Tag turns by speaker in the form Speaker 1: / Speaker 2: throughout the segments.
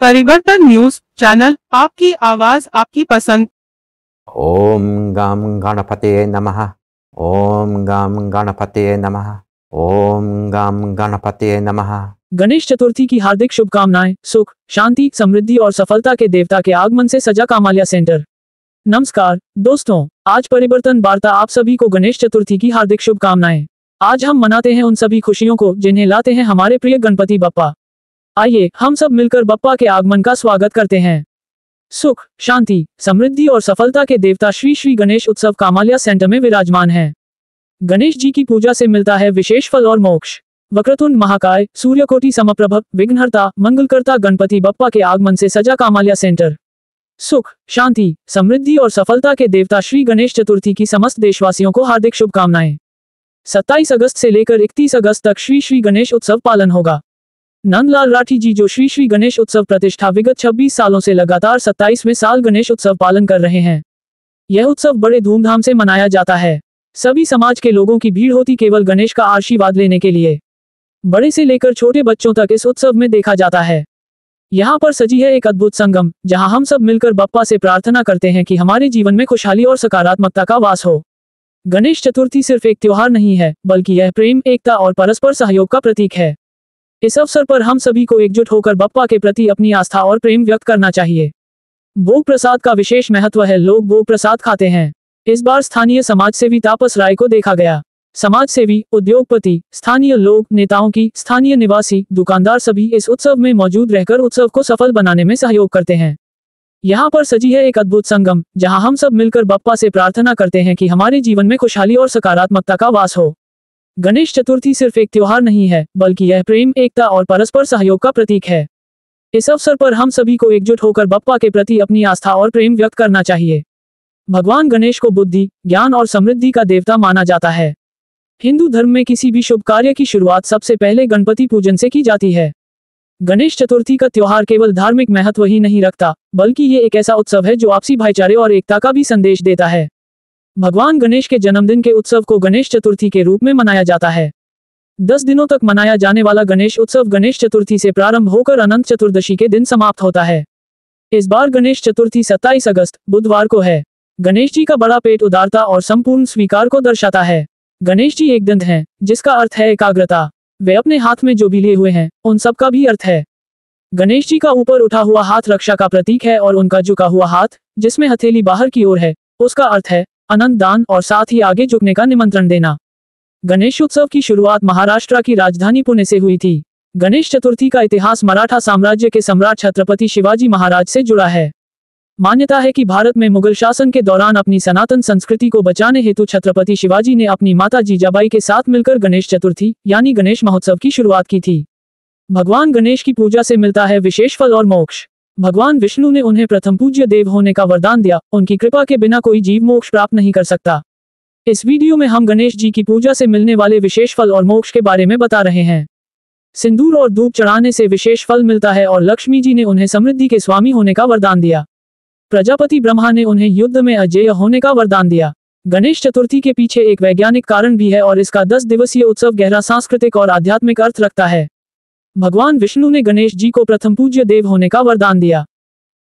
Speaker 1: परिवर्तन news channel, आपकी आवाज आपकी पसंद।
Speaker 2: ओम गम गणपते नमः। ओम गम गणपते नमः। ओम गम गणपते नमः।
Speaker 3: गणेश चतुर्थी की हार्दिक शुभकामनाएं। सुख, शांति, समृद्धि और सफलता के देवता के आगमन से सजा कामाल्या सेंटर। नमस्कार दोस्तों, आज परिवर्तन वार्ता आप सभी को गणेश चतुर्थी की हार्दिक शुभकामनाएं। आज हम मनाते हैं उन सभी खुशियों को जिन्हें लाते हैं हमारे प्रिय गणपति बप्पा। आइए हम सब मिलकर बप्पा के आगमन का स्वागत करते हैं। सुख, शांति, समृद्धि और सफलता के देवता श्री श्री गणेश उत्सव कामाल्या सेंटर में विराजमान हैं। गणेश जी की पूजा से मिलता है विशेष फल और मोक्ष। वक्रतुंड महाकाय, सूर्यकोटि समप्रभ, विघ्नहर्ता, मंगलकर्ता गणपति बप्पा के आगमन से सजा कामाल्या सेंटर। सुख, शांति, समृद्धि और सफलता के देवता श्री गणेश चतुर्थी की समस्त देशवासियों को हार्दिक शुभकामनाएं। 27 अगस्त से लेकर 31 अगस्त तक श्री श्री गणेश उत्सव पालन होगा। नंदलाल राठी जी जो श्री श्री गणेश उत्सव प्रतिष्ठा विगत 26 सालों से लगातार 27वें साल गणेश उत्सव पालन कर रहे हैं। यह उत्सव बड़े धूमधाम से मनाया जाता है। सभी समाज के लोगों की भीड़ होती केवल गणेश का आशीर्वाद लेने के लिए। बड़े से लेकर छोटे बच्चों तक इस उत्सव में देखा जाता है। यहाँ पर सजी है एक अद्भुत संगम, जहाँ हम सब मिलकर बप्पा से प्रार्थना करते हैं कि हमारे जीवन में खुशहाली और सकारात्मकता का वास हो। गणेश चतुर्थी सिर्फ एक त्योहार नहीं है, बल्कि यह प्रेम, एकता और परस्पर सहयोग का प्रतीक है। इस अवसर पर हम सभी को एकजुट होकर बप्पा के प्रति अपनी आस्था और प्रेम व्यक्त करना चाहिए। भोग प्रसाद का विशेष महत्व है। लोग भोग प्रसाद खाते हैं। इस बार स्थानीय समाज सेवी तापस राय को देखा गया। समाज सेवी, उद्योगपति, स्थानीय लोग, नेताओं की, स्थानीय निवासी, दुकानदार सभी इस उत्सव में मौजूद रहकर उत्सव को सफल बनाने में सहयोग करते हैं। यहाँ पर सजी है एक अद्भुत संगम, जहाँ हम सब मिलकर बप्पा से प्रार्थना करते हैं कि हमारे जीवन में खुशहाली और सकारात्मकता का वास हो। गणेश चतुर्थी सिर्फ एक त्योहार नहीं है, बल्कि यह प्रेम, एकता और परस्पर सहयोग का प्रतीक है। इस अवसर पर हम सभी को एकजुट होकर बप्पा के प्रति अपनी आस्था और प्रेम व्यक्त करना चाहिए। भगवान गणेश को बुद्धि, ज्ञान और समृद्धि का देवता माना जाता है। हिंदू धर्म में किसी भी शुभ कार्य की शुरुआत सबसे पहले गणपति पूजन से की जाती है। गणेश चतुर्थी का त्योहार केवल धार्मिक महत्व ही नहीं रखता, बल्कि ये एक ऐसा उत्सव है जो आपसी भाईचारे और एकता का भी संदेश देता है। भगवान गणेश के जन्मदिन के उत्सव को गणेश चतुर्थी के रूप में मनाया जाता है। 10 दिनों तक मनाया जाने वाला गणेश उत्सव गणेश चतुर्थी से प्रारंभ होकर अनंत चतुर्दशी के दिन समाप्त होता है। इस बार गणेश चतुर्थी 27 अगस्त बुधवार को है। गणेश जी का बड़ा पेट उदारता और संपूर्ण स्वीकार को दर्शाता है। गणेश जी एक दंत हैं, जिसका अर्थ है एकाग्रता। वे अपने हाथ में जो भी लिए हुए हैं, उन सब का भी अर्थ है। गणेश जी का ऊपर उठा हुआ हाथ रक्षा का प्रतीक है और उनका झुका हुआ हाथ, जिसमें हथेली बाहर की ओर है, उसका अर्थ है अनंत दान और साथ ही आगे झुकने का निमंत्रण देना। गणेश उत्सव की शुरुआत महाराष्ट्र की राजधानी पुणे से हुई थी। गणेश चतुर्थी का इतिहास मराठा साम्राज्य के सम्राट छत्रपति शिवाजी महाराज से जुड़ा है। मान्यता है कि भारत में मुगल शासन के दौरान अपनी सनातन संस्कृति को बचाने हेतु छत्रपति शिवाजी ने अपनी माता जीजाबाई के साथ मिलकर गणेश चतुर्थी यानी गणेश महोत्सव की शुरुआत की थी। भगवान गणेश की पूजा से मिलता है विशेष फल और मोक्ष। भगवान विष्णु ने उन्हें प्रथम पूज्य देव होने का वरदान दिया। उनकी कृपा के बिना कोई जीव मोक्ष प्राप्त नहीं कर सकता। इस वीडियो में हम गणेश जी की पूजा से मिलने वाले विशेष फल और मोक्ष के बारे में बता रहे हैं। सिंदूर और धूप चढ़ाने से विशेष फल मिलता है और लक्ष्मी जी ने उन्हें समृद्धि के स्वामी होने का वरदान दिया। प्रजापति ब्रह्मा ने उन्हें युद्ध में अजेय होने का वरदान दिया। गणेश चतुर्थी के पीछे एक वैज्ञानिक कारण भी है और इसका 10 दिवसीय उत्सव गहरा सांस्कृतिक और आध्यात्मिक अर्थ रखता है। भगवान विष्णु ने गणेश जी को प्रथम पूज्य देव होने का वरदान दिया।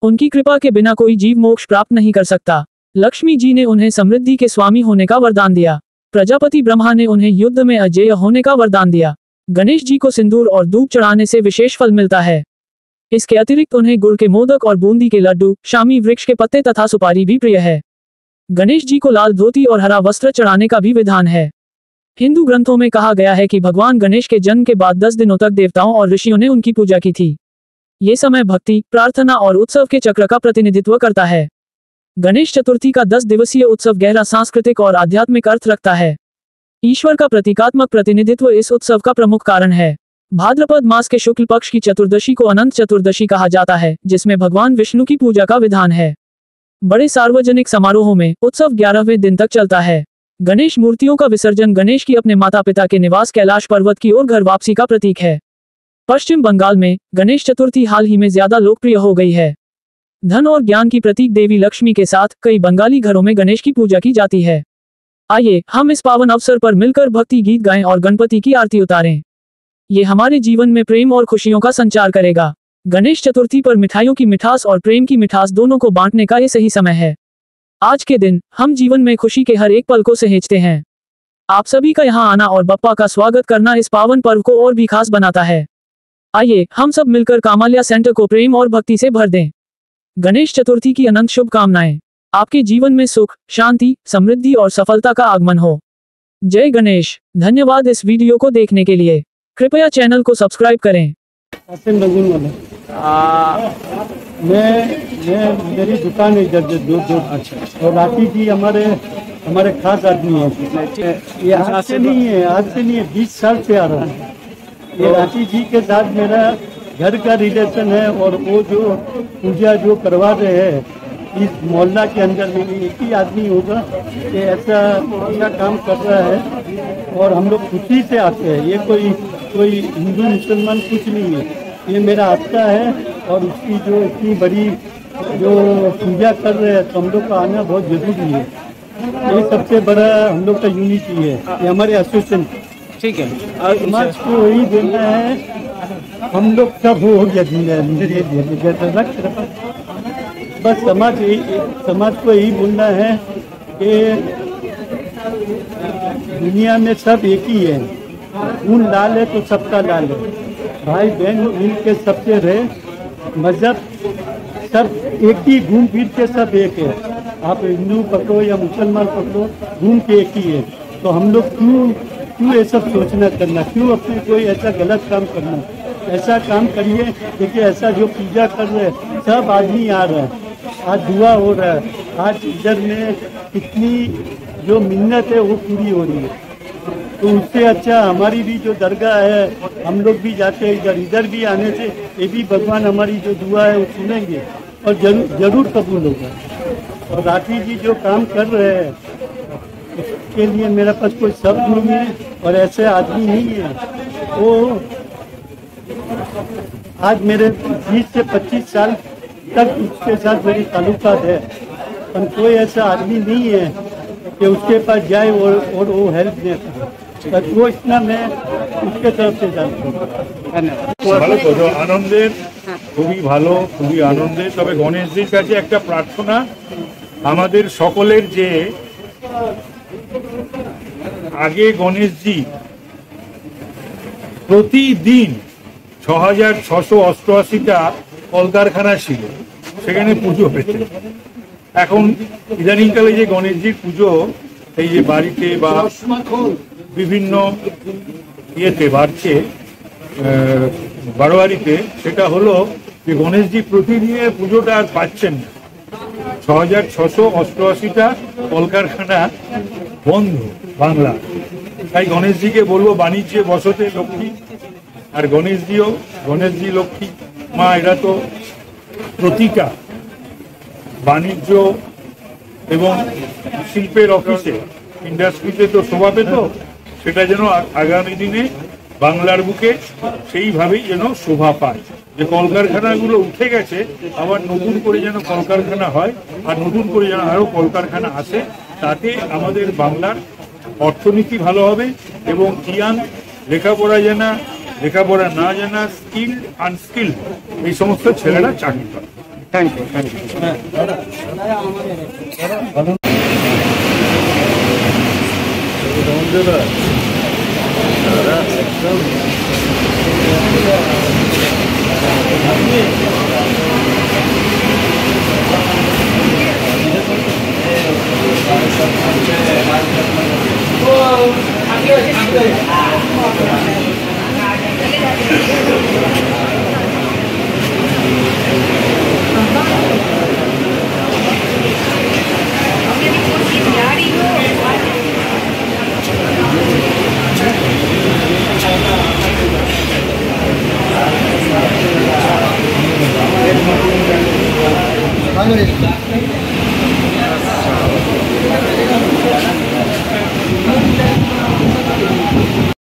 Speaker 3: उनकी कृपा के बिना कोई जीव मोक्ष प्राप्त नहीं कर सकता। लक्ष्मी जी ने उन्हें समृद्धि के स्वामी होने का वरदान दिया। प्रजापति ब्रह्मा ने उन्हें युद्ध में अजेय होने का वरदान दिया। गणेश जी को सिंदूर और धूप चढ़ाने से विशेष फल मिलता है। इसके अतिरिक्त उन्हें गुड़ के मोदक और बूंदी के लड्डू, शामी वृक्ष के पत्ते तथा सुपारी भी प्रिय है। गणेश जी को लाल धोती और हरा वस्त्र चढ़ाने का भी विधान है। हिंदू ग्रंथों में कहा गया है कि भगवान गणेश के जन्म के बाद 10 दिनों तक देवताओं और ऋषियों ने उनकी पूजा की थी। ये समय भक्ति, प्रार्थना और उत्सव के चक्र का प्रतिनिधित्व करता है। गणेश चतुर्थी का 10 दिवसीय उत्सव गहरा सांस्कृतिक और आध्यात्मिक अर्थ रखता है। ईश्वर का प्रतीकात्मक प्रतिनिधित्व इस उत्सव का प्रमुख कारण है। भाद्रपद मास के शुक्ल पक्ष की चतुर्दशी को अनंत चतुर्दशी कहा जाता है, जिसमें भगवान विष्णु की पूजा का विधान है। बड़े सार्वजनिक समारोहों में उत्सव 11वें दिन तक चलता है। गणेश मूर्तियों का विसर्जन गणेश की अपने माता पिता के निवास कैलाश पर्वत की ओर घर वापसी का प्रतीक है। पश्चिम बंगाल में गणेश चतुर्थी हाल ही में ज्यादा लोकप्रिय हो गई है। धन और ज्ञान की प्रतीक देवी लक्ष्मी के साथ कई बंगाली घरों में गणेश की पूजा की जाती है। आइए हम इस पावन अवसर पर मिलकर भक्ति गीत गाएं और गणपति की आरती उतारें। ये हमारे जीवन में प्रेम और खुशियों का संचार करेगा। गणेश चतुर्थी पर मिठाइयों की मिठास और प्रेम की मिठास दोनों को बांटने का ये सही समय है। आज के दिन हम जीवन में खुशी के हर एक पल को सहेजते हैं। आप सभी का यहाँ आना और बप्पा का स्वागत करना इस पावन पर्व को और भी खास बनाता है। आइए हम सब मिलकर कामाल्या सेंटर को प्रेम और भक्ति से भर दें। गणेश चतुर्थी की अनंत शुभकामनाएं। आपके जीवन में सुख, शांति, समृद्धि और सफलता का आगमन हो। जय गणेश। धन्यवाद इस वीडियो को देखने के लिए। कृपया चैनल को सब्सक्राइब करें।
Speaker 4: मैं मेरी दुकान है इधर जो अच्छा। और राठी जी हमारे खास आदमी है। ये आज से नहीं है 20 साल से आ रहा है। ये राठी जी के साथ मेरा घर का रिलेशन है और वो जो पूजा जो करवा रहे हैं इस मोहल्ला के अंदर में एक ही आदमी होगा कि ऐसा काम कर रहा है और हम लोग खुशी से आते हैं। ये कोई हिंदू मुसलमान कुछ नहीं है, ये मेरा आस्था है और उसकी जो इतनी बड़ी जो पूजा कर रहे हैं तो हम लोग का आना बहुत जरूरी है। ये सबसे बड़ा हम लोग का यूनिटी है, ये हमारे एसोसिएशन। ठीक है, और समाज को यही देना है, हम लोग सब हो गया बस समाज को यही बोलना है कि दुनिया में सब एक ही है। खून लाल है तो सबका लाल है, भाई बहन मिल के सबसे रहे, मजहब सब एक ही, घूम फिर के सब एक है। आप हिंदू पकड़ो या मुसलमान पकड़ो, घूम के एक ही है। तो हम लोग क्यों ये सब सोचना करना, क्यों अपने कोई ऐसा गलत काम करना। ऐसा काम करिए, देखिए ऐसा जो पूजा कर रहे हैं सब आदमी आ रहा है, आज दुआ हो रहा है, आज इधर में कितनी जो मिन्नत है वो पूरी हो रही है। तो उससे अच्छा हमारी भी जो दरगाह है हम लोग भी जाते हैं इधर भी आने से ये भी भगवान हमारी जो दुआ है वो सुनेंगे और जरूर कबूल होगा। और राठी जी जो काम कर रहे हैं उसके लिए मेरा पास कोई शब्द नहीं है और ऐसे आदमी नहीं है। वो आज मेरे 20 से 25 साल तक उसके साथ मेरी ताल्लुकात है, पर कोई ऐसा आदमी नहीं है कि उसके पास जाए और वो हेल्प नहीं करे। वो इतना मैं उसके तरफ से जानता हूँ।
Speaker 5: ভালো তো আনন্দের, খুবই ভালো, খুবই আনন্দের। তবে গণেশজির কাছে একটা প্রার্থনা আমাদের সকলের, যে আগে গণেশজি প্রতিদিন 6688টা কলকারখানা ছিল, সেখানে পুজো পেতেন। এখন ইদানিংকালে যে গণেশজির পুজো এই যে বাড়িতে বা বিভিন্ন ইয়েতে বাড়ছে বারোয়ারিতে, সেটা হলো যে গণেশজি প্রতিদিনের পুজোটা আর পাচ্ছেন না। 6688টা কলকারখানা বন্ধ বাংলা। তাই গণেশজিকে বলবো বাণিজ্যে বসতে লক্ষ্মী, আর গণেশজি লক্ষ্মী মা এরা তো প্রতিকা বাণিজ্য এবং শিল্পের অফিসে, ইন্ডাস্ট্রিতে তো শোভা পেত, সেটা যেন আগামী দিনে বাংলার বুকে সেইভাবেই যেন শোভা পায়। যে কলকারখানাগুলো উঠে গেছে, আবার নতুন করে যেন কলকারখানা হয় আর নতুন করে যেন আরও কলকারখানা আসে, তাতে আমাদের বাংলার অর্থনীতি ভালো হবে এবং ইয়াং লেখাপড়া না জানা স্কিল আনস্কিল এই সমস্ত ছেলেরা চাকরি পাবে। Thank
Speaker 4: Gracias.